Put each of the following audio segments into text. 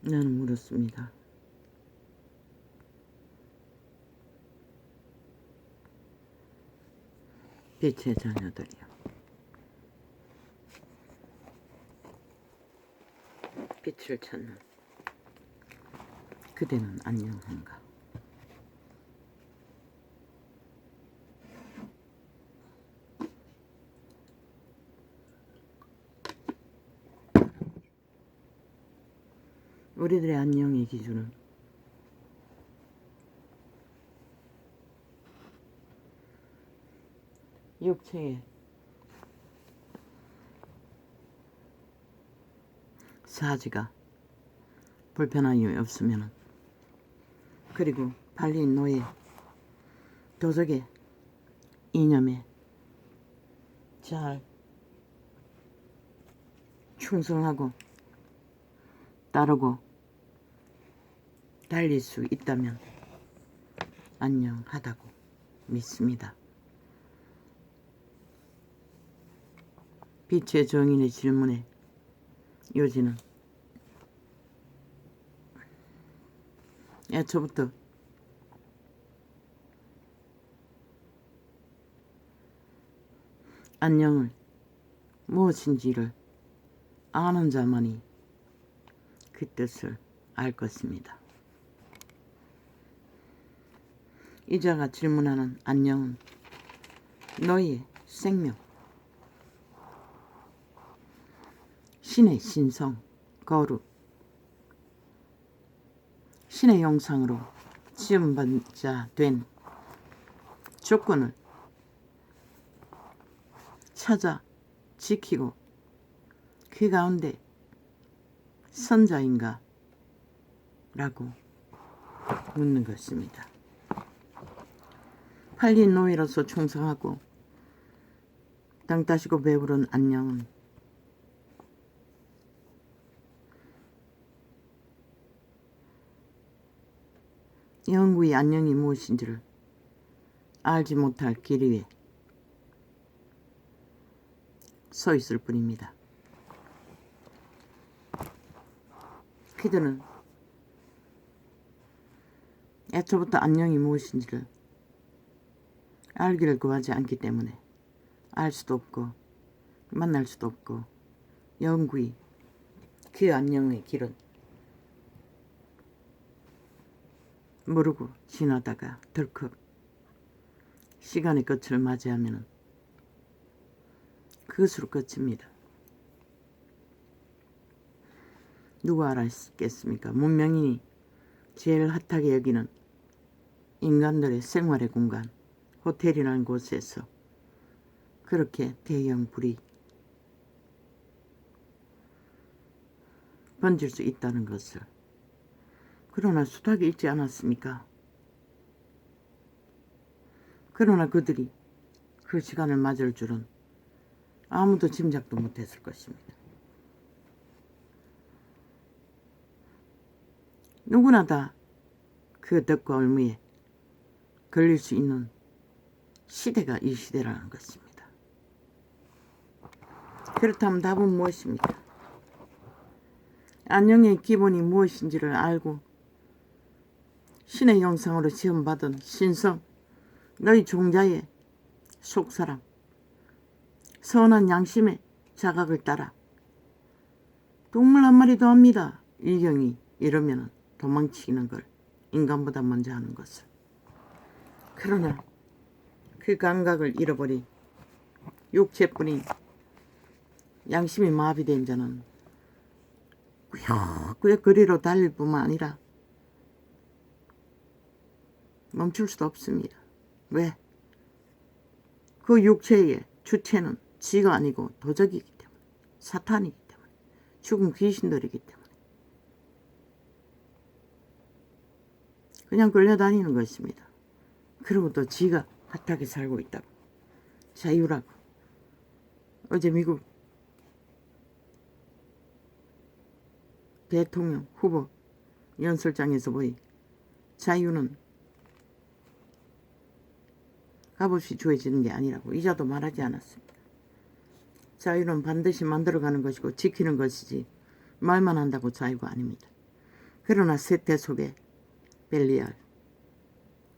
나는 물었습니다. 빛의 자녀들이요. 빛을 찾는 그대는 안녕한가? 우리들의 안녕의 기준은 육체에 사지가 불편함이 없으면, 그리고 팔린 노예 도덕의 이념에 잘 충성하고 따르고 달릴 수 있다면 안녕하다고 믿습니다. 빛의 정인의 질문에 요지는 애초부터 안녕을 무엇인지를 아는 자만이 그 뜻을 알 것입니다. 이자가 질문하는 안녕은 너희의 생명, 신의 신성, 거룩, 신의 형상으로 지음받은 자 된 조건을 찾아 지키고 그 가운데 선자인가? 라고 묻는 것입니다. 팔린 노예로서 충성하고 땅 따시고 배부른 안녕은 영구의 안녕이 무엇인지를 알지 못할 길 위에 서 있을 뿐입니다. 그들은 애초부터 안녕이 무엇인지를 알기를 구하지 않기 때문에 알 수도 없고 만날 수도 없고, 영구히 그 안녕의 길은 모르고 지나다가 덜컥 시간의 끝을 맞이하면 그것으로 끝입니다. 누가 알았겠습니까? 문명인이 제일 핫하게 여기는 인간들의 생활의 공간, 호텔이라는 곳에서 그렇게 대형 불이 번질 수 있다는 것을, 그러나 수탉이 있지 않았습니까? 그러나 그들이 그 시간을 맞을 줄은 아무도 짐작도 못했을 것입니다. 누구나 다 그 덕과 올무에 걸릴 수 있는 시대가 이 시대라는 것입니다. 그렇다면 답은 무엇입니까? 안녕의 기본이 무엇인지를 알고 신의 형상으로 지음받은 신성, 너희 종자의 속사람, 선한 양심의 자각을 따라 동물 한 마리도 합니다. 일경이 이러면 도망치는 걸 인간보다 먼저 하는 것을. 그러나 그 감각을 잃어버린 육체뿐인 양심이 마비된 자는 꾸역꾸역 거리로 달릴 뿐만 아니라 멈출 수도 없습니다. 왜? 그 육체의 주체는 지가 아니고 도적이기 때문에, 사탄이기 때문에, 죽은 귀신들이기 때문에 그냥 끌려다니는 것입니다. 그리고 또 지가 핫하게 살고 있다고, 자유라고. 어제 미국 대통령 후보 연설장에서 보이 자유는 값없이 주어지는 게 아니라고 이자도 말하지 않았습니다. 자유는 반드시 만들어가는 것이고 지키는 것이지 말만 한다고 자유가 아닙니다. 그러나 세태 속에 벨리알,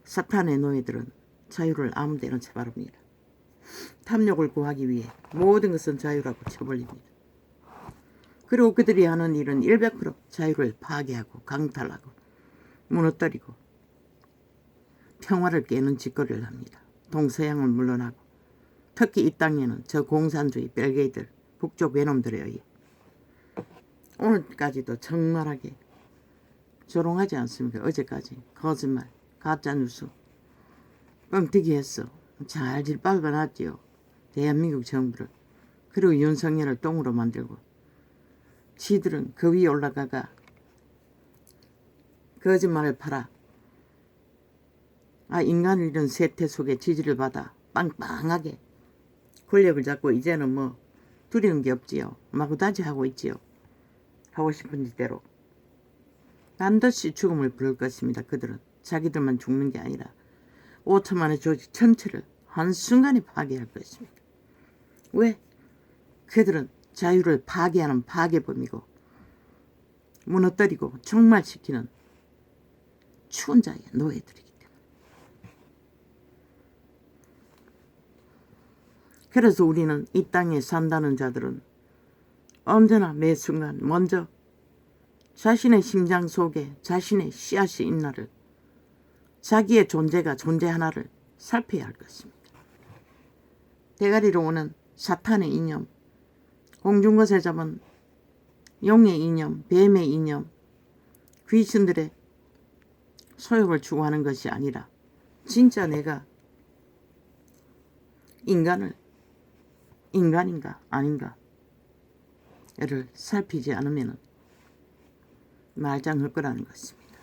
사탄의 노예들은 자유를 아무데나 쳐바릅니다. 탐욕을 구하기 위해 모든 것은 자유라고 쳐버립니다. 그리고 그들이 하는 일은 100% 자유를 파괴하고 강탈하고 무너뜨리고 평화를 깨는 짓거리를 합니다. 동서양은 물러나고 특히 이 땅에는 저 공산주의 벨게이들 북쪽 외놈들에 의해 오늘까지도 정말하게 조롱하지 않습니까? 어제까지 거짓말, 가짜뉴스 뻥튀기 했어. 잘 짓밟아놨지요. 대한민국 정부를. 그리고 윤석열을 똥으로 만들고 지들은 그 위에 올라가가 거짓말을 팔아 인간을 이런 세태 속에 지지를 받아 빵빵하게 권력을 잡고 이제는 뭐 두려운 게 없지요. 마구다지 하고 있지요. 하고 싶은 짓대로 반드시 죽음을 부를 것입니다. 그들은 자기들만 죽는 게 아니라 5천만의 조직 전체를 한순간에 파괴할 것입니다. 왜? 그들은 자유를 파괴하는 파괴범이고 무너뜨리고 종말시키는 추운 자의 노예들이기 때문에. 그래서 우리는 이 땅에 산다는 자들은 언제나 매 순간 먼저 자신의 심장 속에 자신의 씨앗이 있나를, 자기의 존재가 존재하나를 살펴야 할 것입니다. 대가리로 오는 사탄의 이념, 공중것에 잡은 용의 이념, 뱀의 이념, 귀신들의 소욕을 추구하는 것이 아니라 진짜 내가 인간인가 아닌가를 살피지 않으면 말짱할 거라는 것입니다.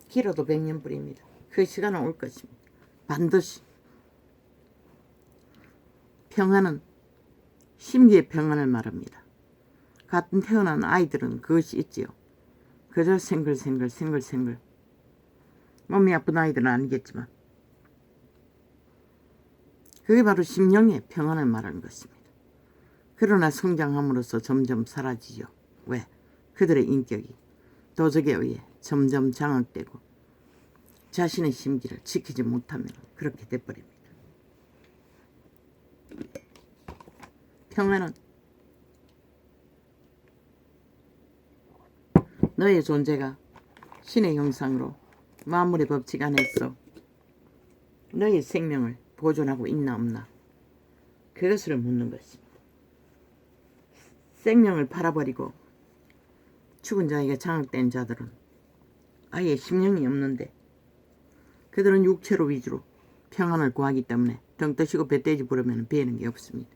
길어도 100년 뿌립니다. 그 시간은 올 것입니다. 반드시. 평안은 심기의 평안을 말합니다. 같은 태어난 아이들은 그것이 있지요. 그저 생글생글 몸이 아픈 아이들은 아니겠지만 그게 바로 심령의 평안을 말하는 것입니다. 그러나 성장함으로써 점점 사라지죠. 왜? 그들의 인격이 도적에 의해 점점 장악되고 자신의 심기를 지키지 못하면 그렇게 돼버립니다. 평안은 너의 존재가 신의 형상으로 만물의 법칙 안에서 너의 생명을 보존하고 있나 없나 그것을 묻는 것입니다. 생명을 팔아버리고 죽은 자에게 장악된 자들은 아예 심령이 없는데 그들은 육체로 위주로 평안을 구하기 때문에 등 뜨시고 배떼지 부르면 배는 게 없습니다.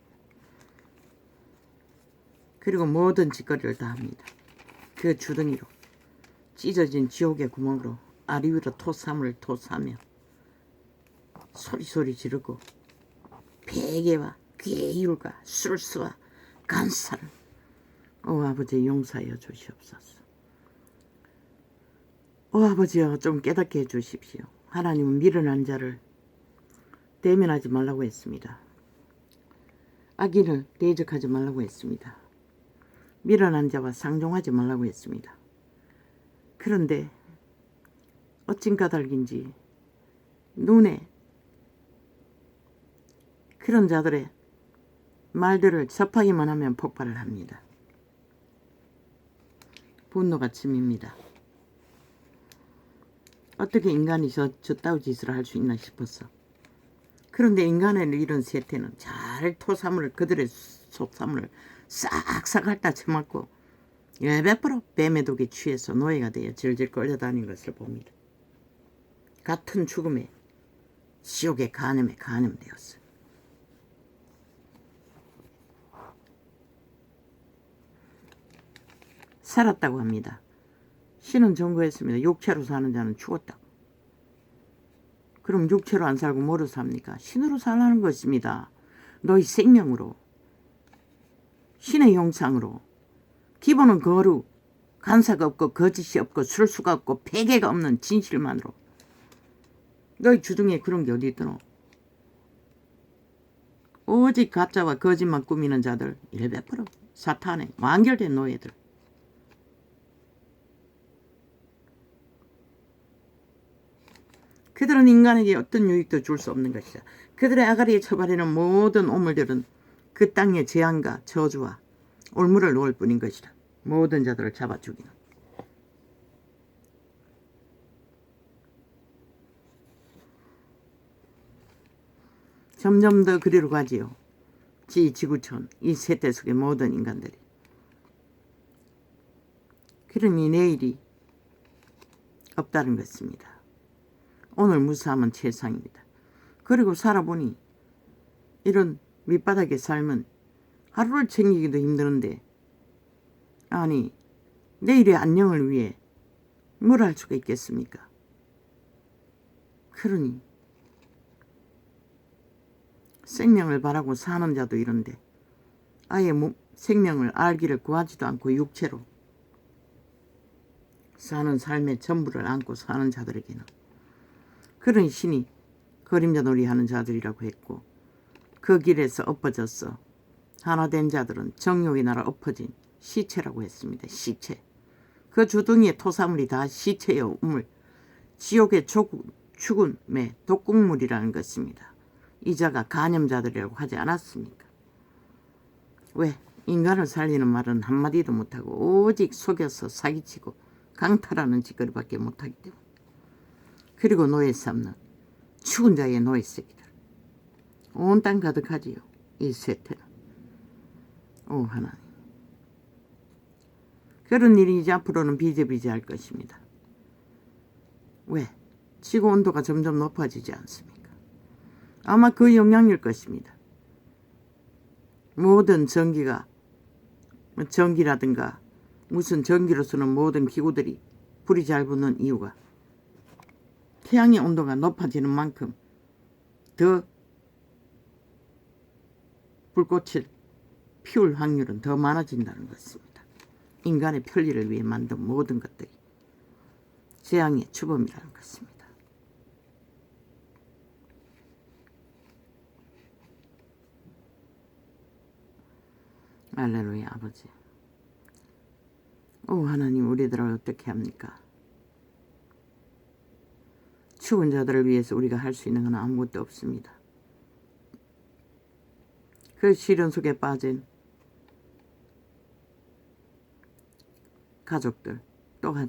그리고 모든 짓거리를 다 합니다. 그 주둥이로 찢어진 지옥의 구멍으로 아리 위로 토사물을 토사며 소리 지르고 베개와 귀의 율과 술수와 간살을 아버지 용서하여 주시옵소서. 아버지여 좀 깨닫게 해주십시오. 하나님은 미련한 자를 대면하지 말라고 했습니다. 악인을 대적하지 말라고 했습니다. 미련한 자와 상종하지 말라고 했습니다. 그런데 어찐 까닭인지 눈에 그런 자들의 말들을 접하기만 하면 폭발을 합니다. 분노가 침입니다. 어떻게 인간이 저따위 짓을 할 수 있나 싶었어. 그런데 인간의 이런 세태는 잘 토사물을 그들의 속사물을 싹싹 핥아 쳐맞고 100% 뱀의 독에 취해서 노예가 되어 질질 끌려다니는 것을 봅니다. 같은 죽음에 지옥의 간음에 간음되었어요. 살았다고 합니다. 신은 전거했습니다. 육체로 사는 자는 죽었다고. 그럼 육체로 안 살고 뭐로 삽니까? 신으로 살라는 것입니다. 너희 생명으로, 신의 형상으로. 기본은 거룩, 간사가 없고 거짓이 없고 술수가 없고 폐괴가 없는 진실만으로. 너희 주둥이에 그런 게 어디 있더노? 오직 가짜와 거짓만 꾸미는 자들 100% 사탄의 완결된 노예들. 그들은 인간에게 어떤 유익도 줄 수 없는 것이다. 그들의 아가리에 처발하는 모든 오물들은 그 땅의 재앙과 저주와 올무를 놓을 뿐인 것이다. 모든 자들을 잡아 죽이는. 점점 더 그리로 가지요. 지구촌, 이 세대 속의 모든 인간들이. 그러니 내일이 없다는 것입니다. 오늘 무사하면 최상입니다. 그리고 살아보니 이런 밑바닥의 삶은 하루를 챙기기도 힘드는데, 아니 내일의 안녕을 위해 뭘 할 수가 있겠습니까? 그러니 생명을 바라고 사는 자도 이런데 아예 생명을 알기를 구하지도 않고 육체로 사는 삶의 전부를 안고 사는 자들에게는 그런 신이 그림자 놀이하는 자들이라고 했고, 그 길에서 엎어졌어 하나 된 자들은 정욕의 나라 엎어진 시체라고 했습니다. 시체. 그 주둥이의 토사물이 다 시체의 우물, 지옥의 죽음의 독국물이라는 것입니다. 이자가 간염자들이라고 하지 않았습니까? 왜? 인간을 살리는 말은 한마디도 못하고 오직 속여서 사기치고 강탈하는 짓거리밖에 못하기 때문에. 그리고 노예 삼는 죽은 자의 노예 새끼들. 온 땅 가득하지요. 이 세태는. 오 하나님. 그런 일이 이제 앞으로는 비제비제할 것입니다. 왜? 지구 온도가 점점 높아지지 않습니까? 아마 그 영향일 것입니다. 모든 전기라든가 무슨 전기로 쓰는 모든 기구들이 불이 잘 붙는 이유가 태양의 온도가 높아지는 만큼 더 불꽃을 피울 확률은 더 많아진다는 것입니다. 인간의 편리를 위해 만든 모든 것들이 재앙의 주범이라는 것입니다. 할렐루야. 아버지. 오 하나님, 우리들을 어떻게 합니까? 죽은 자들을 위해서 우리가 할 수 있는 건 아무것도 없습니다. 그 시련 속에 빠진 가족들, 또한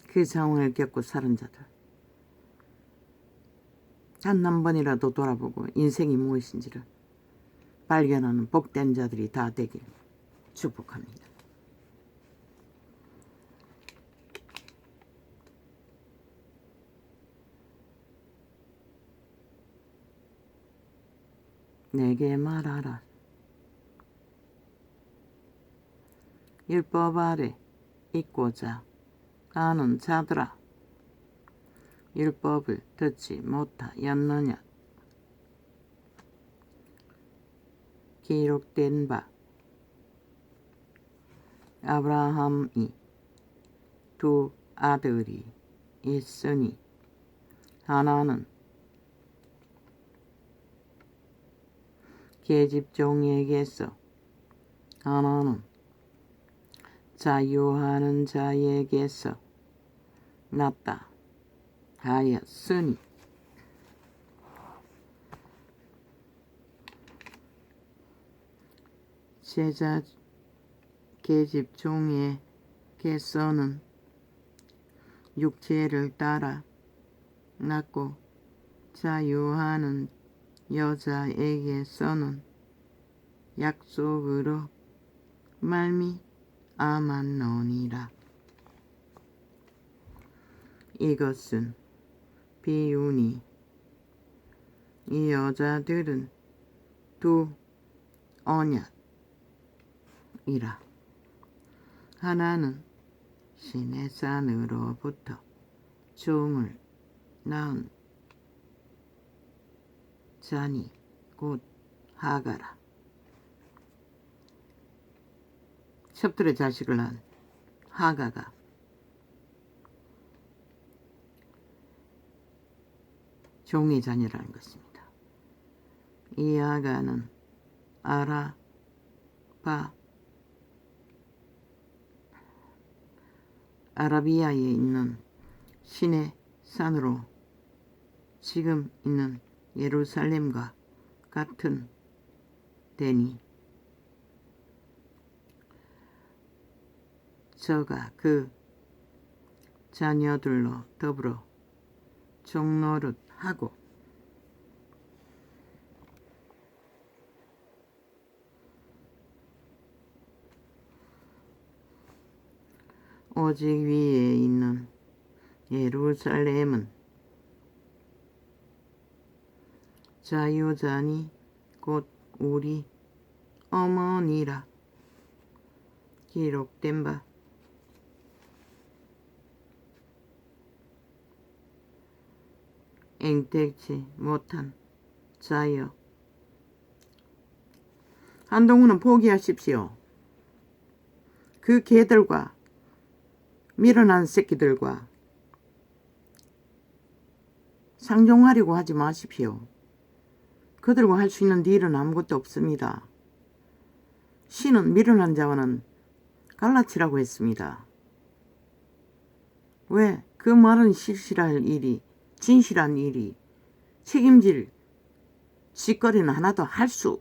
그 상황을 겪고 사는 자들, 단 한 번이라도 돌아보고 인생이 무엇인지를 발견하는 복된 자들이 다 되길 축복합니다. 내게 말하라. 율법 아래 있고자 하는 자들아, 율법을 듣지 못하였느냐? 기록된 바 아브라함이 두 아들이 있으니 하나는 계집종에게서, 하나는 자유하는 자에게서 났다 하였으니 제자 계집종에게서는 육체를 따라 낳고 자유하는 여자에게서는 약속으로 말미암았노니라. 이것은 비유니 이 여자들은 두 언약이라. 하나는 신의 산으로부터 종을 낳은 자니 곧 하가라. 첩들의 자식을 낳은 하가가 종의 자녀라는 것입니다. 이 하가는 아라비아에 있는 신의 산으로 지금 있는 예루살렘과 같은 데니 저가 그 자녀들로 더불어 종노릇하고 오직 위에 있는 예루살렘은 자유자니 곧 우리 어머니라 기록된 바 앵택치 못한 자여. 한동훈은 포기하십시오. 그 개들과 밀어난 새끼들과 상종하려고 하지 마십시오. 그들과 할 수 있는 일은 아무것도 없습니다. 신은 밀어난 자와는 갈라치라고 했습니다. 왜? 그 말은 실실할 일이, 진실한 일이, 책임질 짓거리는 하나도 할 수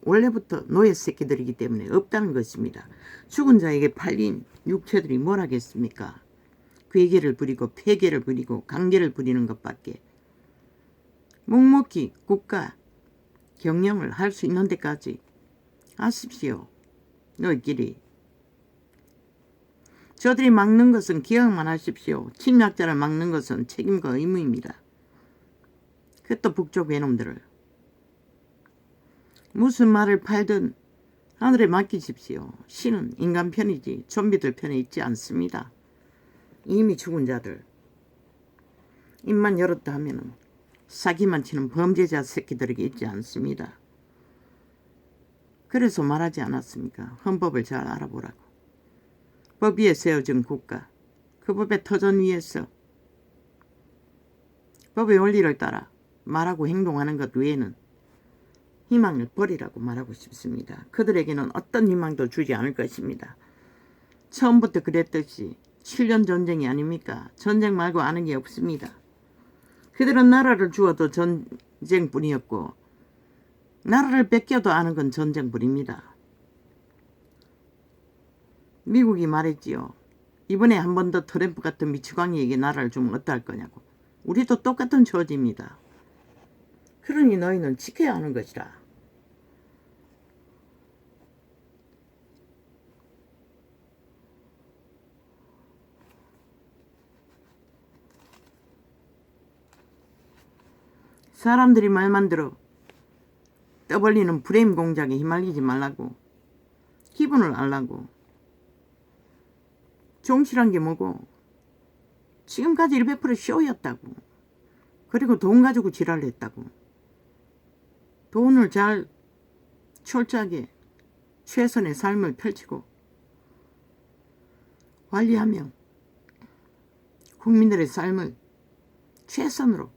원래부터 노예 새끼들이기 때문에 없다는 것입니다. 죽은 자에게 팔린 육체들이 뭘 하겠습니까? 괴계를 부리고 폐계를 부리고 강계를 부리는 것밖에. 묵묵히 국가 경영을 할 수 있는 데까지 하십시오. 너희끼리. 저들이 막는 것은 기억만 하십시오. 침략자를 막는 것은 책임과 의무입니다. 그것도 북쪽 외놈들을. 무슨 말을 팔든 하늘에 맡기십시오. 신은 인간 편이지 좀비들 편에 있지 않습니다. 이미 죽은 자들. 입만 열었다 하면은 사기만 치는 범죄자 새끼들에게 있지 않습니다. 그래서 말하지 않았습니까? 헌법을 잘 알아보라고. 법 위에 세워진 국가, 그 법의 터전 위에서 법의 원리를 따라 말하고 행동하는 것 외에는 희망을 버리라고 말하고 싶습니다. 그들에게는 어떤 희망도 주지 않을 것입니다. 처음부터 그랬듯이 7년 전쟁이 아닙니까? 전쟁 말고 아는 게 없습니다. 그들은 나라를 주어도 전쟁뿐이었고 나라를 뺏겨도 아는 건 전쟁뿐입니다. 미국이 말했지요. 이번에 한 번 더 트럼프 같은 미치광이에게 나라를 주면 어떡할 거냐고. 우리도 똑같은 처지입니다. 그러니 너희는 지켜야 하는 것이라. 사람들이 말만 들어 떠벌리는 프레임 공작에 휘말리지 말라고. 기분을 알라고. 정치란 게 뭐고. 지금까지 100% 쇼였다고. 그리고 돈 가지고 지랄을 했다고. 돈을 잘 철저하게 최선의 삶을 펼치고 관리하며 국민들의 삶을 최선으로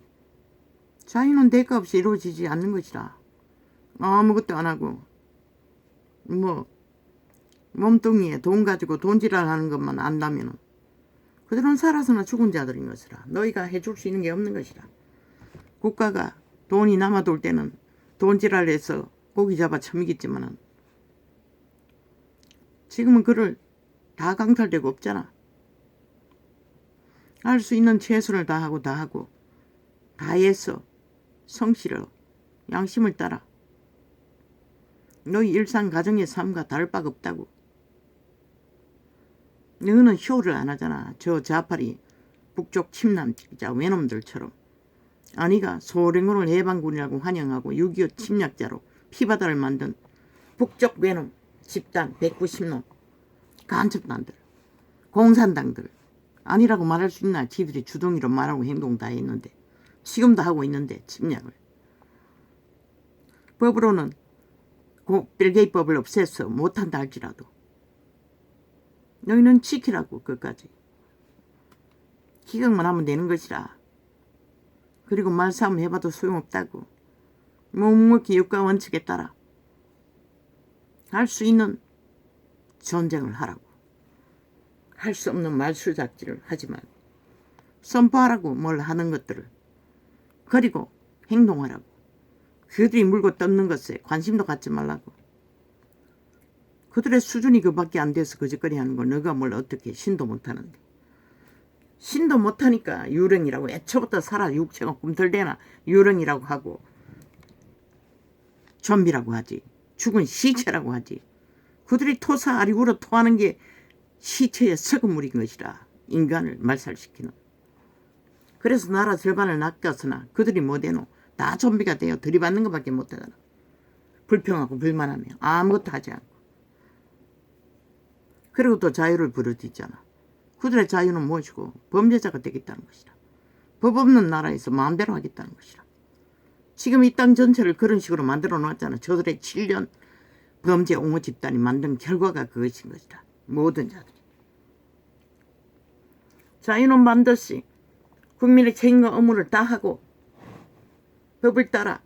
자유는 대가 없이 이루어지지 않는 것이라. 아무것도 안 하고 몸뚱이에 돈 가지고 돈지랄하는 것만 안다면 그들은 살아서나 죽은 자들인 것이라. 너희가 해줄 수 있는 게 없는 것이라. 국가가 돈이 남아돌 때는 돈지랄해서 고기 잡아 처먹겠지만은 지금은 그를 다 강탈되고 없잖아. 할 수 있는 최선을 다하고 다 해서 성실로 양심을 따라 너희 일상 가정의 삶과 다를 바가 없다고. 너는 쇼를 안 하잖아. 저 자파리 북쪽 침남자 외놈들처럼. 아니가 소련군을 해방군이라고 환영하고 6.25 침략자로 피바다를 만든 북쪽 외놈 집단 190놈 간첩단들 공산당들 아니라고 말할 수 있나. 지들이 주둥이로 말하고 행동 다 했는데 지금도 하고 있는데 침략을. 법으로는 빌게이법을 없애서 못한다 할지라도 너희는 지키라고. 끝까지 기각만 하면 되는 것이라. 그리고 말싸움 해봐도 소용없다고. 묵묵히 육가 원칙에 따라 할 수 있는 전쟁을 하라고. 할 수 없는 말수작질을 하지 말고 선포하라고 뭘 하는 것들을. 그리고 행동하라고. 그들이 물고 뜯는 것에 관심도 갖지 말라고. 그들의 수준이 그밖에 안 돼서 거짓거리 하는 거 너가 뭘 어떻게 신도 못하는데. 신도 못하니까 유령이라고 애초부터 살아 육체가 꿈틀대나 유령이라고 하고 좀비라고 하지. 죽은 시체라고 하지. 그들이 토사 아리구로 토하는 게 시체의 썩은물인 것이라. 인간을 말살시키는. 그래서 나라 절반을 낚였으나 그들이 뭐되노? 다 좀비가 되어 들이받는 것밖에 못하잖아. 불평하고 불만하며 아무것도 하지 않고. 그리고 또 자유를 부르짖잖아. 그들의 자유는 무엇이고? 범죄자가 되겠다는 것이라. 법 없는 나라에서 마음대로 하겠다는 것이라. 지금 이 땅 전체를 그런 식으로 만들어 놨잖아. 저들의 7년 범죄 옹호 집단이 만든 결과가 그것인 것이다. 모든 자들이. 자유는 반드시 국민의 책임과 의무를 다하고 법을 따라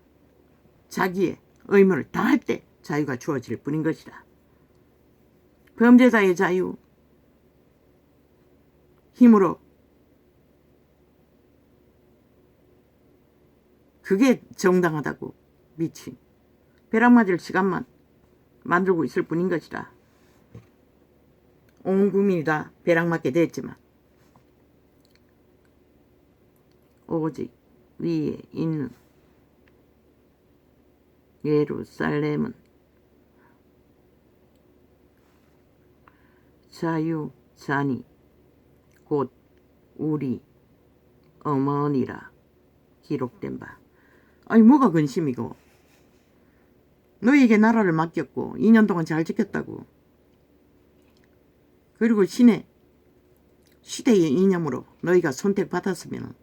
자기의 의무를 다할 때 자유가 주어질 뿐인 것이다. 범죄자의 자유, 힘으로 그게 정당하다고 미친 벼락 맞을 시간만 만들고 있을 뿐인 것이다. 온 국민이 다 벼락 맞게 됐지만 오직 위에 있는 예루살렘은 자유자니 곧 우리 어머니라 기록된 바. 아니 뭐가 근심이고. 너희에게 나라를 맡겼고 2년 동안 잘 지켰다고. 그리고 시대의 이념으로 너희가 선택받았으면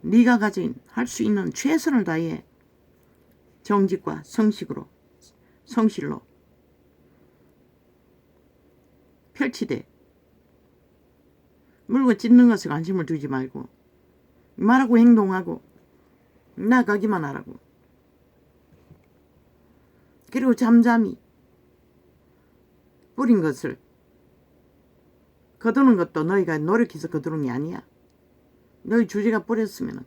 네가 가진 할 수 있는 최선을 다해 정직과 성실로 펼치되 물고 찢는 것에 관심을 두지 말고 말하고 행동하고 나가기만 하라고. 그리고 잠잠히 뿌린 것을 거두는 것도 너희가 노력해서 거두는 게 아니야. 너희 주제가 뿌렸으면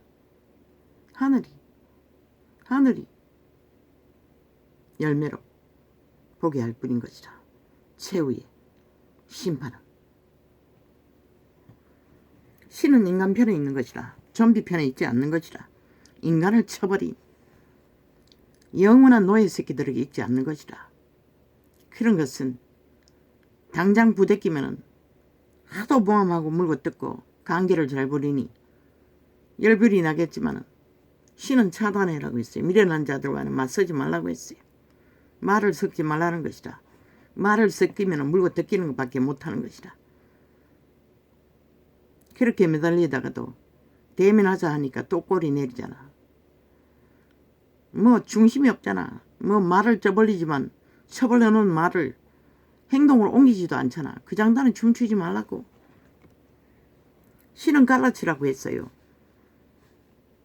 하늘이 열매로 보게 할 뿐인 것이라. 최후의 심판은 신은 인간 편에 있는 것이라. 좀비 편에 있지 않는 것이라. 인간을 쳐버린 영원한 노예 새끼들에게 있지 않는 것이라. 그런 것은 당장 부대끼면은 하도 모함하고 물고 뜯고 관계를 잘 부리니 열불이 나겠지만은 신은 차단해라고 했어요. 미련한 자들과는 맞서지 말라고 했어요. 말을 섞지 말라는 것이다. 말을 섞이면 물고 뜯기는 것밖에 못하는 것이다. 그렇게 매달리다가도 대면하자 하니까 또 꼬리 내리잖아. 뭐 중심이 없잖아. 뭐 말을 쪄벌리지만 쳐벌려놓은 말을 행동으로 옮기지도 않잖아. 그 장단은 춤추지 말라고. 신은 갈라치라고 했어요.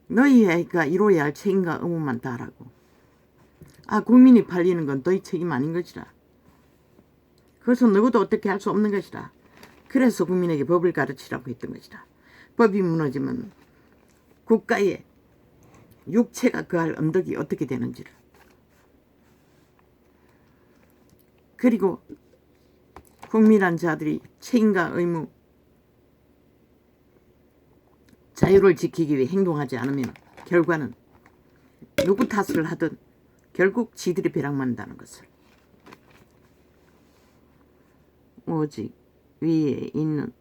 너희가 이루어야 할 책임과 의무만 다하라고. 국민이 팔리는 건 너희 책임 아닌 것이라. 그래서 누구도 어떻게 할 수 없는 것이라. 그래서 국민에게 법을 가르치라고 했던 것이다. 법이 무너지면 국가의 육체가 그할 언덕이 어떻게 되는지를. 그리고 국민한 자들이 책임과 의무, 자유를 지키기 위해 행동하지 않으면 결과는 누구 탓을 하든 결국 지들이 벼락맞는다는 것을. 오직 위에 있는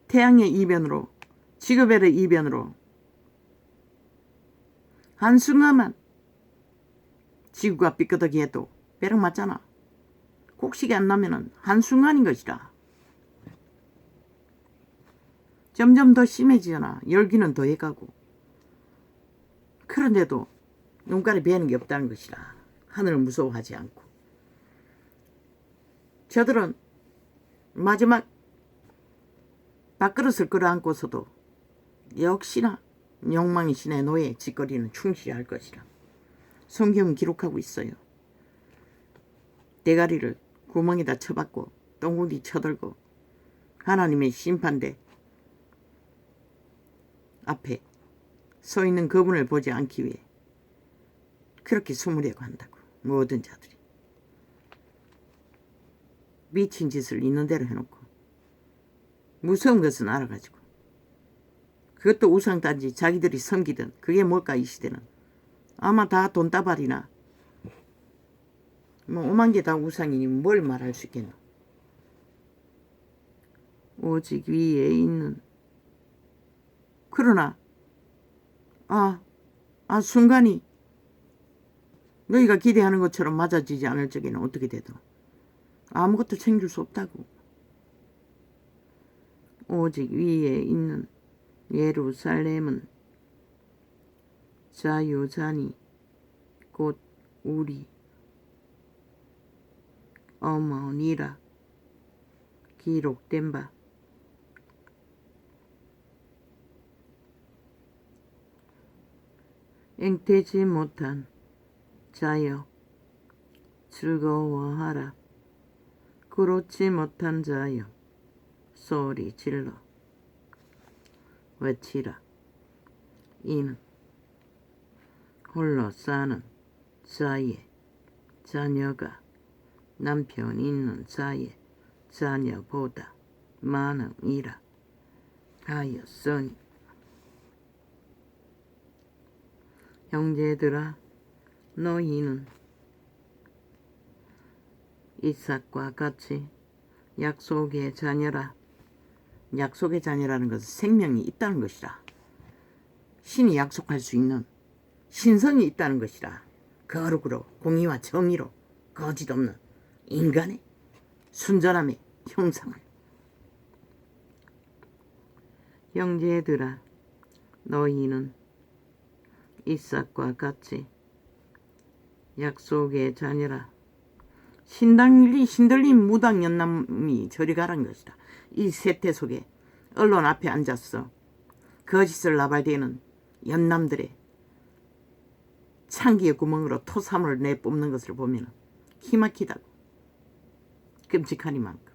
태양의 이변으로, 지구별의 이변으로 한순간만 지구가 삐끄덕이해도 벼락 맞잖아. 곡식이 안 나면은 한순간인 것이라. 점점 더 심해지잖아. 열기는 더해가고. 그런데도 눈깔이 베는 게 없다는 것이라. 하늘을 무서워하지 않고. 저들은 마지막 밥그릇을 끌어안고서도 역시나 욕망의 신의 노예 짓거리는 충실히 할 것이라. 성경은 기록하고 있어요. 대가리를 구멍에다 쳐박고 똥구리 쳐들고 하나님의 심판대 앞에 서 있는 그분을 보지 않기 위해 그렇게 숨으려고 한다고. 모든 자들이 미친 짓을 있는 대로 해놓고 무서운 것은 알아가지고 그것도 우상단지 자기들이 섬기든 그게 뭘까 이 시대는. 아마 다 돈다발이나 뭐 오만 개 다 우상이니 뭘 말할 수 있겠노. 오직 위에 있는. 그러나 순간이 너희가 기대하는 것처럼 맞아지지 않을 적에는 어떻게 되든 아무것도 챙길 수 없다고. 오직 위에 있는 예루살렘은 자유자니 곧 우리 어머니라 기록된 바. 앵태지 못한 자여 즐거워하라. 그렇지 못한 자여 소리 질러 외치라. 이는 홀로 사는 자의 자녀가 남편 있는 자의 자녀보다 많음이라 하였으니. 형제들아 너희는 이삭과 같이 약속의 자녀라. 약속의 자녀라는 것은 생명이 있다는 것이라. 신이 약속할 수 있는 신성이 있다는 것이라. 거룩으로 공의와 정의로 거짓 없는 인간의 순전함의 형상을. 형제들아 너희는 이삭과 같이 약속의 자녀라. 신들린 무당 연남이 저리 가란 것이라. 이 세태 속에 언론 앞에 앉아서 거짓을 나발대는 연남들의 창기의 구멍으로 토사물을 내뿜는 것을 보면 기막히다고. 끔찍하니만큼.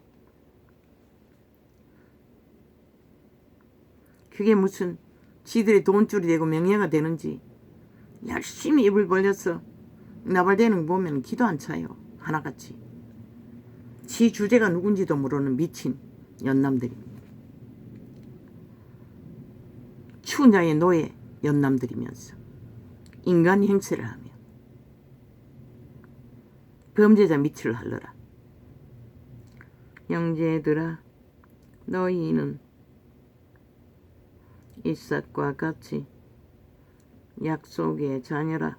그게 무슨 지들의 돈줄이 되고 명예가 되는지 열심히 입을 벌려서 나발대는 거 보면 기도 안 차요. 하나같이. 지 주제가 누군지도 모르는 미친 연남들이. 추녀의 노예 연남들이면서 인간 행세를 하며 범죄자 밑을 할러라. 형제들아 너희는 이삭과 같이 약속의 자녀라.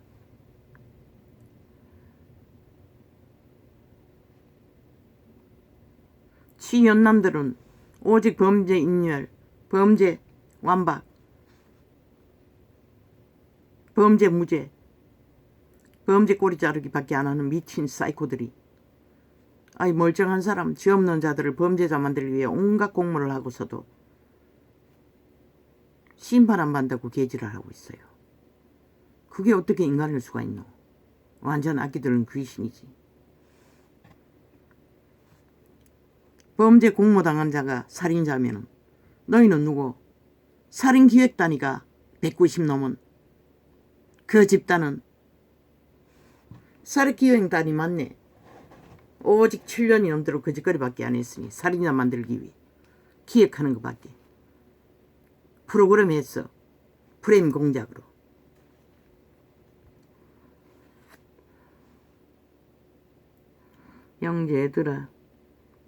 치 연남들은 오직 범죄 인멸, 범죄 완박, 범죄 무죄, 범죄 꼬리 자르기밖에 안 하는 미친 사이코들이 아이 멀쩡한 사람, 죄 없는 자들을 범죄자 만들기 위해 온갖 공모를 하고서도 심판 안 받는다고 개지를 하고 있어요. 그게 어떻게 인간일 수가 있노. 완전 악기들은 귀신이지. 범죄 공모당한 자가 살인자면 너희는 누구? 살인기획단이가 190 넘은 그 집단은 살인기획단이 맞네. 오직 7년이 넘도록 그 짓거리밖에 안 했으니 살인자 만들기 위해 기획하는 것밖에. 프로그램에서 프레임 공작으로. 형제들아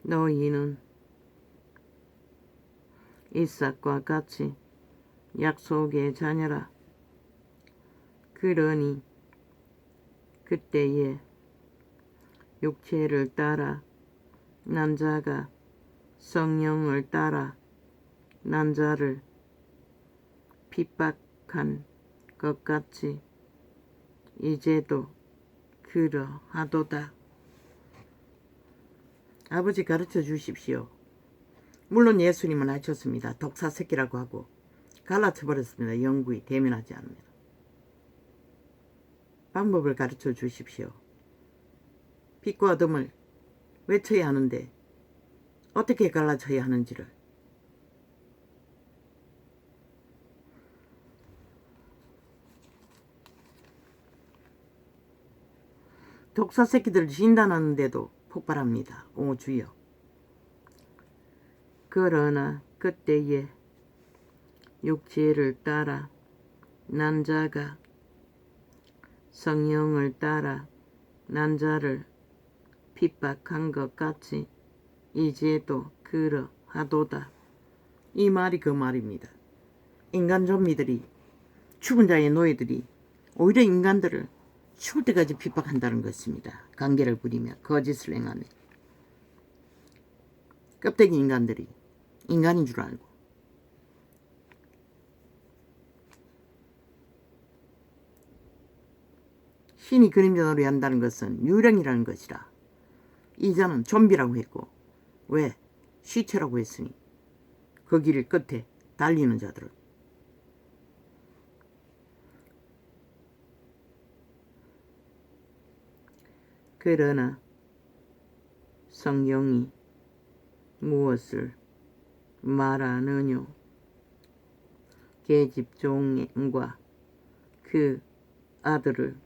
너희는 이삭과 같이 약속의 자녀라. 그러니 그때에 육체를 따라 난 자가 성령을 따라 난 자를 핍박한 것 같이 이제도 그러하도다. 아버지 가르쳐 주십시오. 물론 예수님은 하셨습니다. 독사 새끼라고 하고 갈라쳐 버렸습니다. 영구히 대면하지 않습니다. 방법을 가르쳐 주십시오. 빛과 어둠을 외쳐야 하는데 어떻게 갈라쳐야 하는지를. 독사 새끼들 진단하는데도 폭발합니다. 오 주여. 그러나 그때에 육체를 따라 난자가 성령을 따라 난자를 핍박한 것 같이 이제도 그러하도다. 이 말이 그 말입니다. 인간 좀비들이, 죽은 자의 노예들이 오히려 인간들을 죽을 때까지 핍박한다는 것입니다. 관계를 부리며 거짓을 행하며. 껍데기 인간들이 인간인 줄 알고. 신이 그림자 놀이 한다는 것은 유령이라는 것이라. 이자는 좀비라고 했고, 왜? 시체라고 했으니 그 길 끝에 달리는 자들은. 그러나 성령이 무엇을 말하느뇨? 계집종과 그 아들을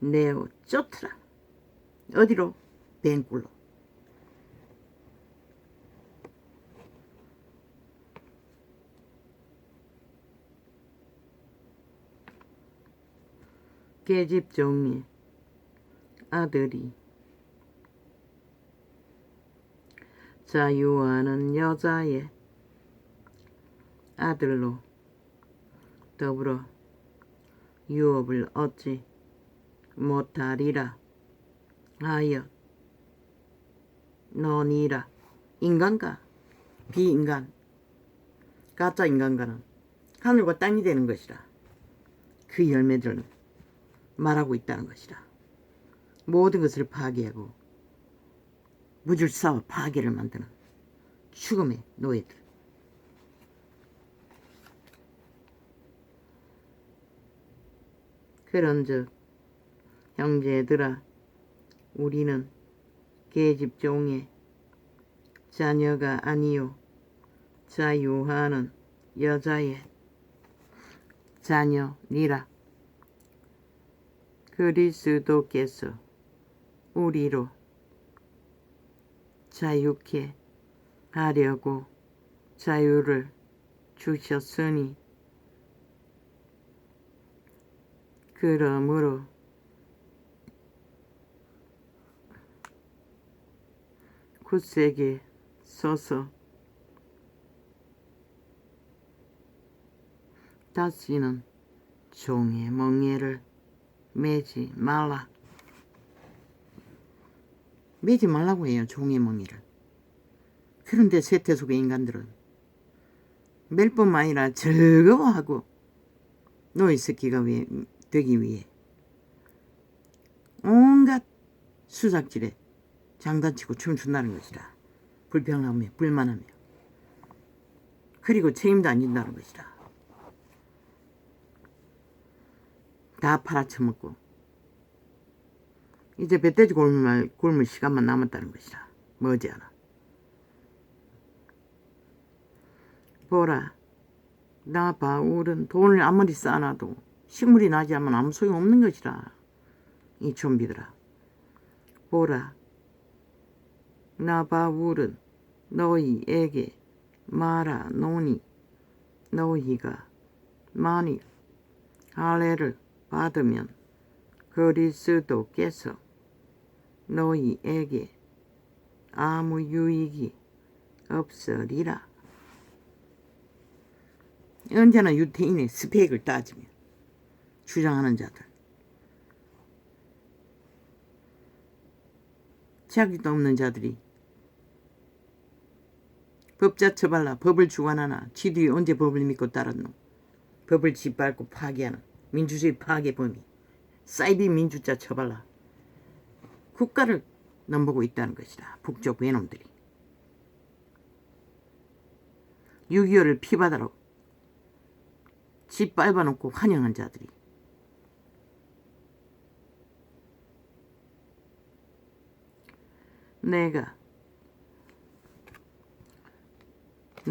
내어 쫓으라. 어디로? 뱅굴로. 계집종의 아들이 자유하는 여자의 아들로 더불어 유업을 얻지 못하리라 하여 너니라. 인간과 비인간, 가짜 인간과는 하늘과 땅이 되는 것이라. 그 열매들은 말하고 있다는 것이라. 모든 것을 파괴하고 무질서와 파괴를 만드는 죽음의 노예들. 그런즉 형제들아, 우리는 계집종의 자녀가 아니요 자유하는 여자의 자녀니라. 그리스도께서 우리로 자유케 하려고 자유를 주셨으니 그러므로 굳세게 서서 다시는 종의 멍에를 매지 말라. 매지 말라고 해요. 종의 멍에를. 그런데 세태 속의 인간들은 멜 뿐만 아니라 즐거워하고 노예 새끼가 되기 위해 온갖 수작질에 장단치고 춤춘다는 것이다. 불평하며 불만하며. 그리고 책임도 안 진다는 것이다. 다 팔아쳐먹고 이제 배돼지 굶을 시간만 남았다는 것이다. 머지않아. 보라, 나 바울은 돈을 아무리 쌓아놔도 식물이 나지 않으면 아무 소용없는 것이라. 이 좀비들아. 보라, 나 바울은 너희에게 말하노니 너희가 만일 할례를 받으면 그리스도께서 너희에게 아무 유익이 없으리라. 언제나 유태인의 스펙을 따지며 주장하는 자들. 자기도 없는 자들이 법자 처발라 법을 주관하나 지들이 언제 법을 믿고 따랐노. 법을 짓밟고 파괴하는 민주주의 파괴범이 사이비 민주자 처발라. 국가를 넘보고 있다는 것이다. 북쪽 외놈들이. 6.25를 피바다로 짓밟아놓고 환영한 자들이. 내가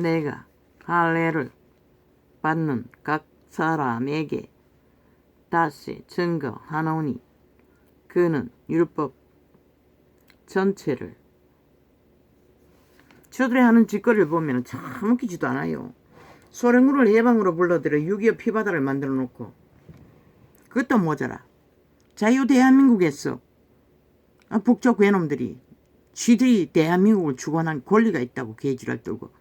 내가 할례를 받는 각 사람에게 다시 증거하노니 그는 율법 전체를. 저들이 하는 짓거리를 보면 참 웃기지도 않아요. 소련군을 해방으로 불러들여 6.25 피바다를 만들어 놓고 그것도 모자라 자유 대한민국에서 북쪽 괴놈들이 쥐들이 대한민국을 주관한 권리가 있다고 개지랄 떨고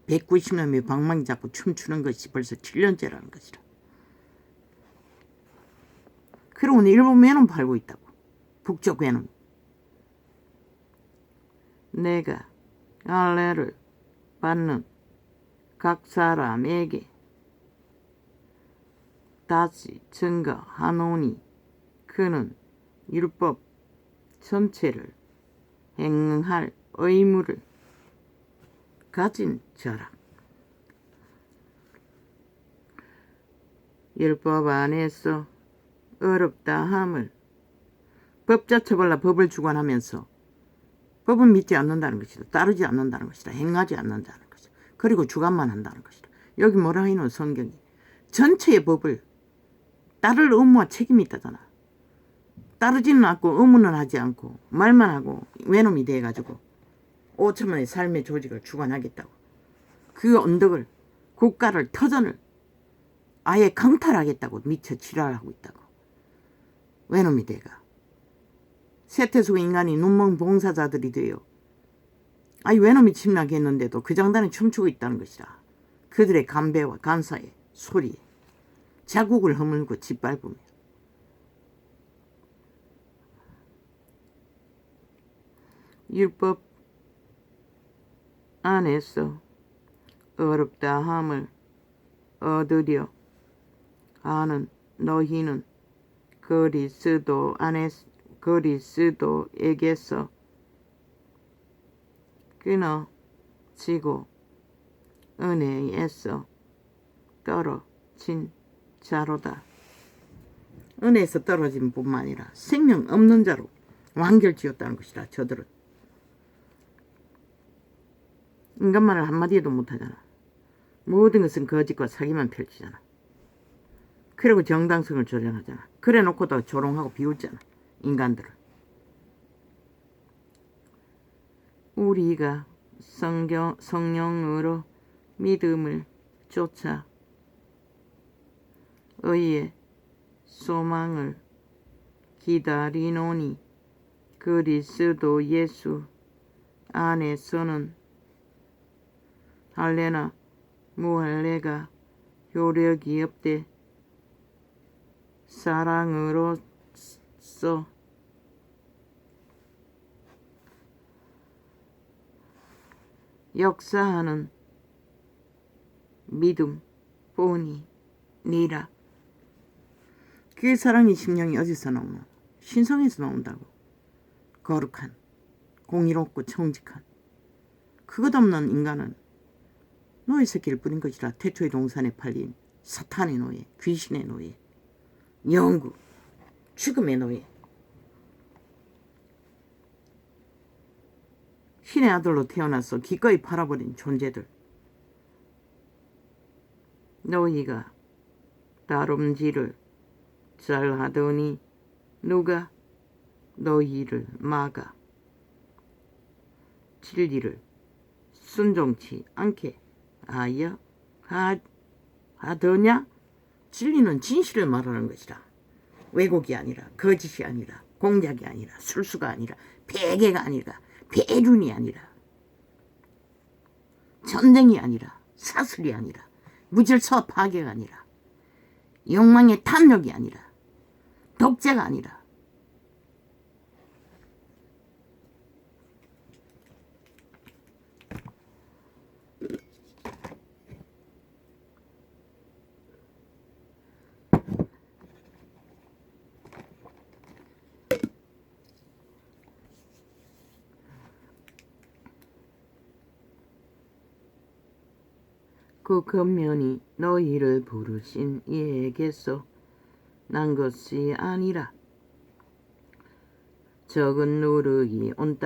190명이 방망이 잡고 춤추는 것이 벌써 7년째라는 것이라. 그러고 일본 외놈 팔고 있다고. 북쪽 외놈. 내가 할례를 받는 각 사람에게 다시 증거하노니 그는 율법 전체를 행할 의무를 가진 자라. 율법 안에서 어렵다 함을 법자 처벌라 법을 주관하면서 법은 믿지 않는다는 것이다. 따르지 않는다는 것이다. 행하지 않는다는 것이다. 그리고 주관만 한다는 것이다. 여기 뭐라 하노 성경이 전체의 법을 따를 의무와 책임이 있다잖아. 따르지는 않고 의무는 하지 않고 말만 하고 외놈이 돼가지고 5천만의 삶의 조직을 주관하겠다고. 그 언덕을 국가를 터전을 아예 강탈하겠다고 미쳐 지랄하고 있다고. 외놈이 돼가. 세태속 인간이 눈먼 봉사자들이 되어 아니 외놈이 침략했는데도 그 장단에 춤추고 있다는 것이라. 그들의 간배와 간사의 소리에 자국을 허물고 짓밟으며 율법 안에서 어렵다 함을 얻으려 하는 너희는 그리스도에게서 끊어지고 은혜에서 떨어진 자로다. 은혜에서 떨어진 뿐만 아니라 생명 없는 자로 완결지었다는 것이다. 저들은 인간말을 한마디도 못하잖아. 모든 것은 거짓과 사기만 펼치잖아. 그리고 정당성을 조장하잖아. 그래 놓고도 조롱하고 비웃잖아. 인간들을. 우리가 성령으로 믿음을 쫓아 의의 소망을 기다리노니 그리스도 예수 안에서는 할례나 무할례가 효력이 없되 사랑으로서 역사하는 믿음 뿐이니라. 그 사랑의 심령이 어디서 나오나? 신성에서 나온다고. 거룩한, 공의롭고 정직한 그것 없는 인간은 노예 새끼를 뿌린 것이라. 태초의 동산에 팔린 사탄의 노예, 귀신의 노예, 영구, 죽음의 노예. 신의 아들로 태어나서 기꺼이 팔아버린 존재들. 너희가 다름질을 잘하더니 누가 너희를 막아 진리를 순종치 않게 하여 하더냐? 진리는 진실을 말하는 것이라. 왜곡이 아니라, 거짓이 아니라, 공작이 아니라, 술수가 아니라, 배계가 아니라, 배륜이 아니라, 전쟁이 아니라, 사슬이 아니라, 무질서 파괴가 아니라, 욕망의 탐욕이 아니라, 독재가 아니라, 그 근면이 너희를 부르신 이에게서 난 것이 아니라 적은 누룩이 온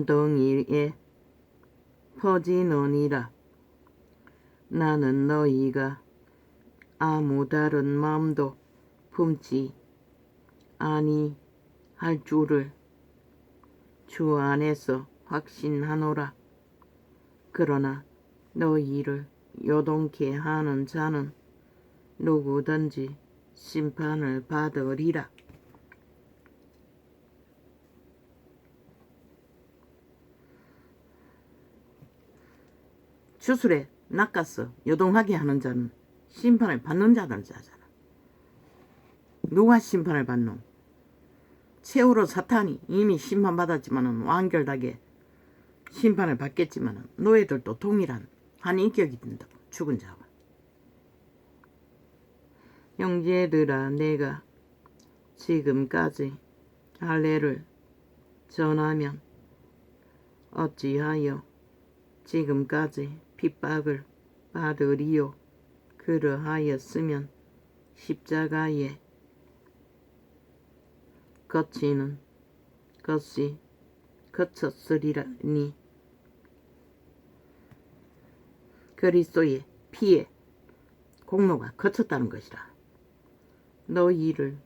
덩이에 퍼지느니라. 나는 너희가 아무 다른 마음도 품지 아니할 줄을 주 안에서 확신하노라. 그러나 너희를 요동케 하는 자는 누구든지 심판을 받으리라. 주술에 낚아서 요동하게 하는 자는 심판을 받는 자잖아. 누가 심판을 받노? 최후로 사탄이 이미 심판받았지만은 완결하게 심판을 받겠지만은 너희들도 동일한 한 인격이 된다고. 죽은 자와. 형제들아, 내가 지금까지 할례를 전하면 어찌하여 지금까지 핍박을 받으리요? 그러하였으면 십자가에 거치는 것이 거쳤으리니 그리스도의 피에 공로가 거쳤다는 것이라. 너희를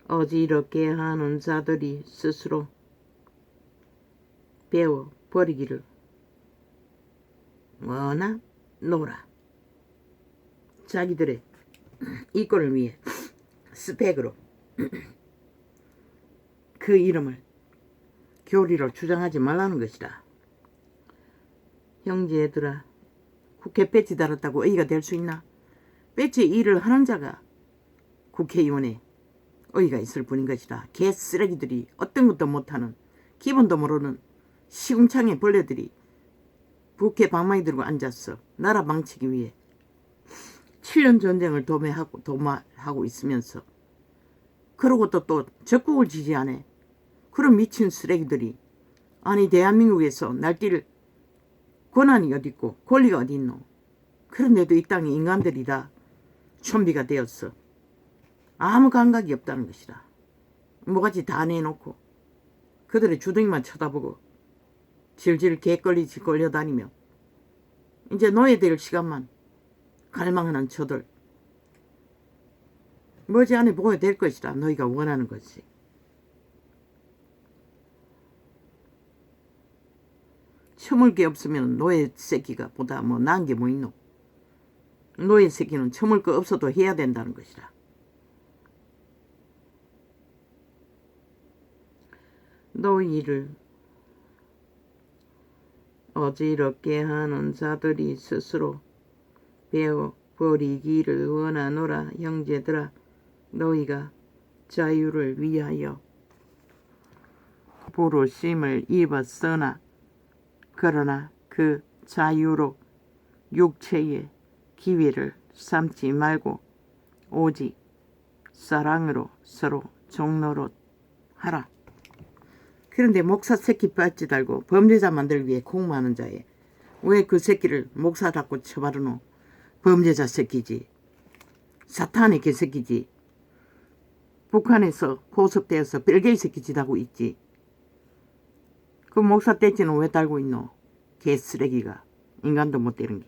어지럽게 하는 자들이 스스로 배워 버리기를 원하노라. 자기들의 이권을 위해 스펙으로 그 이름을 교리로 주장하지 말라는 것이다. 형제들아, 국회 배지 달았다고 의의가 될 수 있나? 배지 일을 하는 자가 국회의원에 의의가 있을 뿐인 것이다. 개쓰레기들이 어떤 것도 못하는 기본도 모르는 시궁창의 벌레들이 국회 방망이 들고 앉았어. 나라 망치기 위해 7년 전쟁을 도모하고 있으면서 그러고 또 적국을 지지하네. 그런 미친 쓰레기들이 아니 대한민국에서 날뛸 권한이 어딨고 권리가 어딨노. 그런데도 이 땅에 인간들이 다 좀비가 되었어. 아무 감각이 없다는 것이다. 뭐가지 다 내놓고 그들의 주둥이만 쳐다보고 질질 개걸리지 걸려다니며 이제 노예될 시간만 갈망하는 저들 머지않아 보게 될 것이다. 너희가 원하는 것이. 처물 게 없으면 노예 새끼가 보다 뭐 나은 게 뭐 있노. 노예 새끼는 처물 거 없어도 해야 된다는 것이다. 너희를 어지럽게 하는 자들이 스스로 배워 버리기를 원하노라. 형제들아, 너희가 자유를 위하여 부르심을 입었으나 그러나 그 자유로 육체의 기회를 삼지 말고 오직 사랑으로 서로 종노릇 하라. 그런데 목사 새끼 빠지 달고 범죄자 만들기 위해 공모하는 자에 왜 그 새끼를 목사답고 처바르노? 범죄자 새끼지. 사탄의 개새끼지. 북한에서 포섭되어서 벨게이 새끼짓하고 있지. 그 목사 떼지는 왜 달고 있노? 개쓰레기가. 인간도 못 되는 게.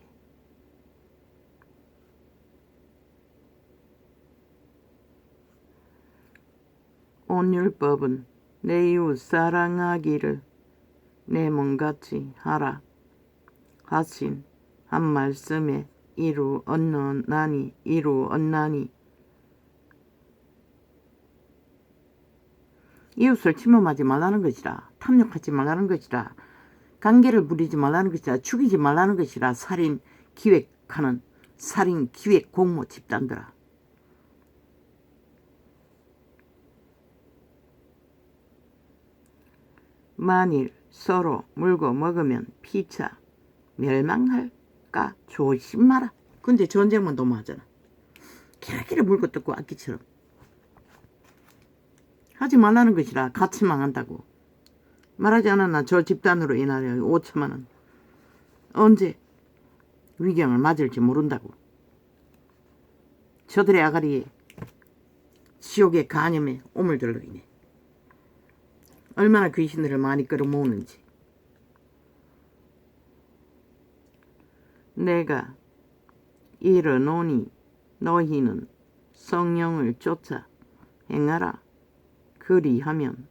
온율법은 내 이웃 사랑하기를 내 몸같이 하라 하신 한 말씀에 이루었나니 이웃을 침범하지 말라는 것이라. 탐욕하지 말라는 것이라. 관계를 부리지 말라는 것이라. 죽이지 말라는 것이라. 살인 기획하는 살인 기획 공모 집단들아. 만일 서로 물고 먹으면 피차 멸망할까 조심하라. 근데 전쟁만 도모하잖아. 기라기라 물고 뜯고 악기처럼. 하지 말라는 것이라. 같이 망한다고. 말하지 않았나 저 집단으로 인하여 5천만 원. 언제 위경을 맞을지 모른다고. 저들의 아가리에 지옥의 간염에 오물들로 인해 얼마나 귀신들을 많이 끌어모으는지. 내가 이르노니 너희는 성령을 쫓아 행하라. 그리하면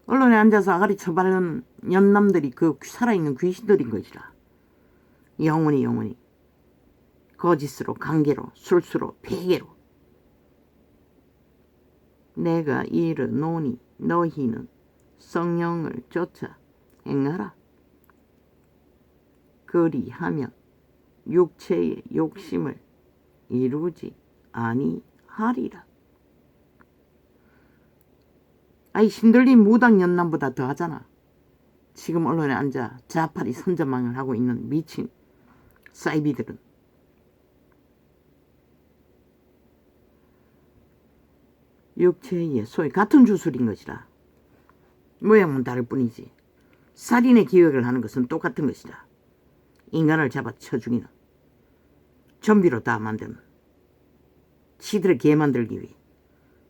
언론에 앉아서 아가리 쳐바르는 연남들이 그 살아있는 귀신들인 것이라. 영원히 거짓으로 관계로 술수로 베개로 내가 이르노니 너희는 성령을 쫓아 행하라. 그리하면 육체의 욕심을 이루지 아니하리라. 아이 신들린 무당 연남보다 더하잖아. 지금 언론에 앉아 좌파리 선전망을 하고 있는 미친 사이비들은 육체의 소위 같은 주술인 것이라. 모양은 다를 뿐이지 살인의 기획을 하는 것은 똑같은 것이라. 인간을 잡아 쳐 죽이는 좀비로 다 만드는 지들의 개 만들기 위해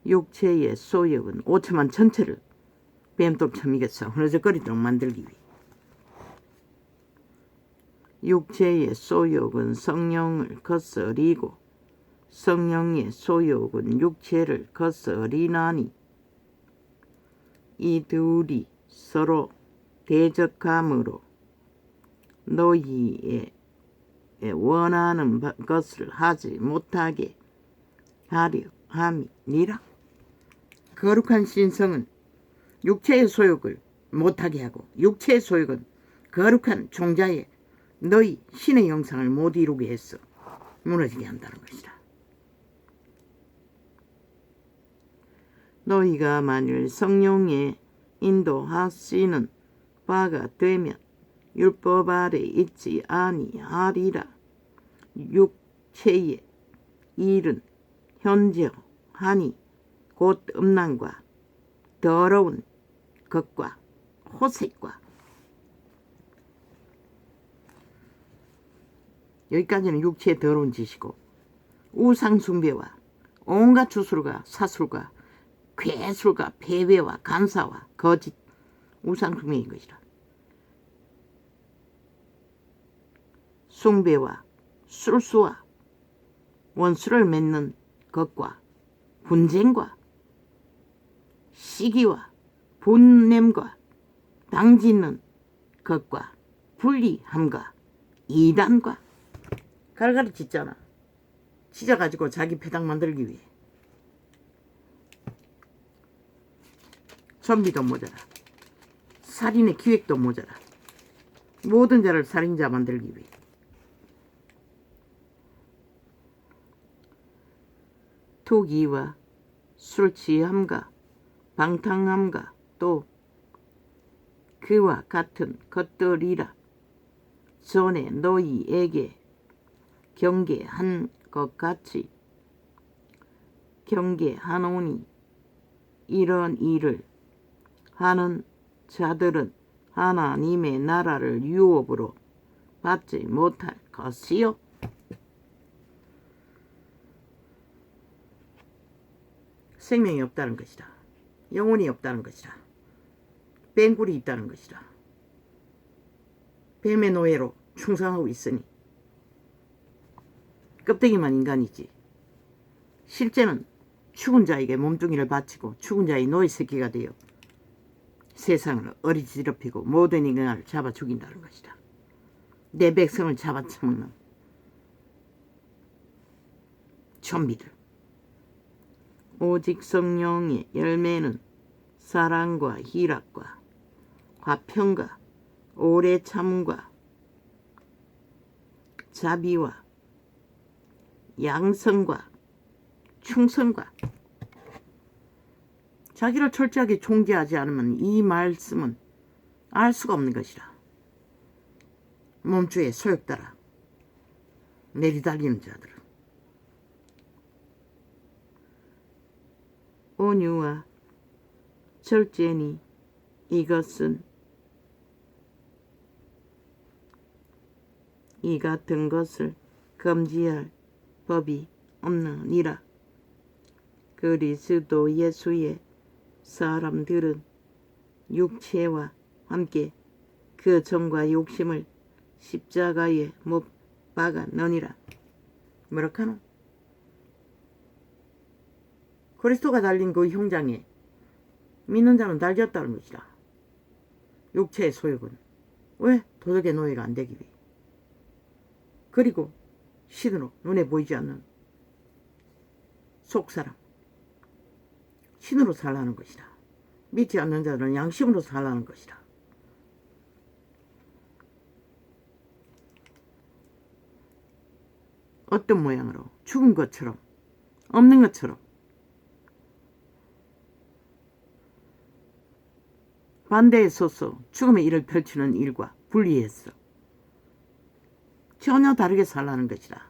육체의 소욕은 5천만 전체를 뱀돌처럼 이겨서 흐느적거리도록 만들기 위해 육체의 소욕은 성령을 거스리고 성령의 소욕은 육체를 거스리나니 이 둘이 서로 대적함으로 너희의 원하는 것을 하지 못하게 하려 함이니라. 거룩한 신성은 육체의 소욕을 못하게 하고 육체의 소욕은 거룩한 종자의 너희 신의 영상을 못 이루게 해서 무너지게 한다는 것이다. 너희가 만일 성령의 인도하시는 바가 되면 율법 아래 있지 아니하리라. 육체의 일은 현저하니 곧 음란과 더러운 것과 호색과 여기까지는 육체의 더러운 짓이고 우상숭배와 온갖 주술과 사술과 괴술과 패배와 간사와 거짓 우상숭배인 것이라. 숭배와 술수와 원수를 맺는 것과 분쟁과 시기와 분냄과 당짓는 것과 불리함과 이단과 갈갈이 짖잖아. 짖어가지고 자기 패당 만들기 위해. 좀비도 모자라. 살인의 기획도 모자라. 모든 자를 살인자 만들기 위해. 투기와 술취함과 방탕함과 또 그와 같은 것들이라. 전에 너희에게 경계한 것 같이 경계하노니 이런 일을 하는 자들은 하나님의 나라를 유업으로 받지 못할 것이요. 생명이 없다는 것이다. 영혼이 없다는 것이다. 뱅굴이 있다는 것이다. 뱀의 노예로 충성하고 있으니 껍데기만 인간이지 실제는 죽은 자에게 몸뚱이를 바치고 죽은 자의 노예 새끼가 되어 세상을 어리지럽히고 모든 인간을 잡아 죽인다는 것이다. 내 백성을 잡아 처먹는 좀비들. 오직 성령의 열매는 사랑과 희락과 화평과 오래 참음과 자비와 양성과 충성과. 자기를 철저하게 존귀하지 않으면 이 말씀은 알 수가 없는 것이라. 몸주에 소욕 따라 내리달리는 자들은 온유와 절제니 이것은 이 같은 것을 금지할 법이 없느니라. 그리스도 예수의 사람들은 육체와 함께 그 정과 욕심을 십자가에 못 바가 너니라. 뭐라카노? 그리스도가 달린 그 형장에 믿는 자는 달렸다는 것이다. 육체의 소욕은 왜? 도덕의 노예가 안 되기 위해. 그리고 신으로 눈에 보이지 않는 속사람 신으로 살라는 것이다. 믿지 않는 자들은 양심으로 살라는 것이다. 어떤 모양으로? 죽은 것처럼, 없는 것처럼. 반대에 서서 죽음의 일을 펼치는 일과 분리했어. 전혀 다르게 살라는 것이다.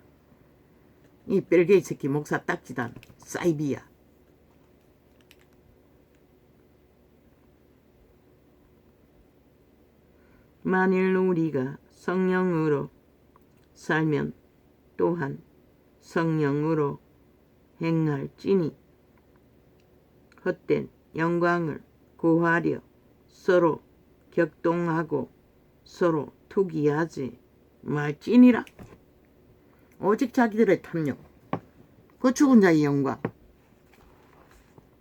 이 벨게이 새끼 목사 딱지단 사이비야. 만일 우리가 성령으로 살면 또한 성령으로 행할지니 헛된 영광을 구하려 서로 격동하고 서로 투기하지 말지니라. 오직 자기들의 탐욕, 그 죽은 자의 영광.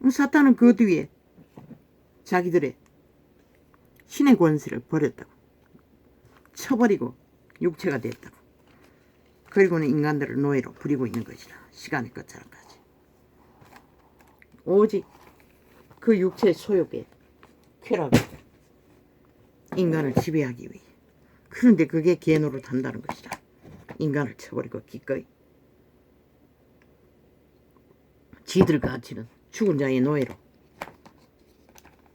사탄은 그 뒤에 자기들의 신의 권세를 버렸다고, 쳐버리고 육체가 됐다고. 그리고는 인간들을 노예로 부리고 있는 것이다. 시간의 끝자락까지. 오직 그 육체의 소욕에 쾌락을 인간을 지배하기 위해. 그런데 그게 개노릇 한다는 것이다. 인간을 쳐버리고 기꺼이 지들 가치는 죽은 자의 노예로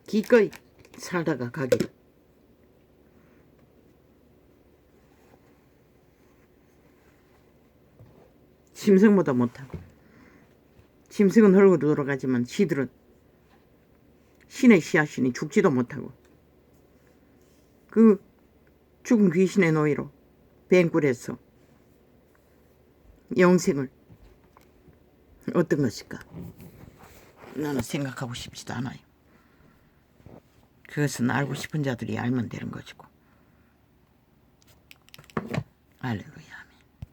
기꺼이 살다가 가기를. 짐승보다 못하고, 짐승은 흙으로 돌아가지만 지들은 신의 씨앗이니 죽지도 못하고 그 죽은 귀신의 노예로 뱅굴해서 영생을 어떤 것일까? 나는 생각하고 싶지도 않아요. 그것은 알고 싶은 자들이 알면 되는 것이고. 알레루야.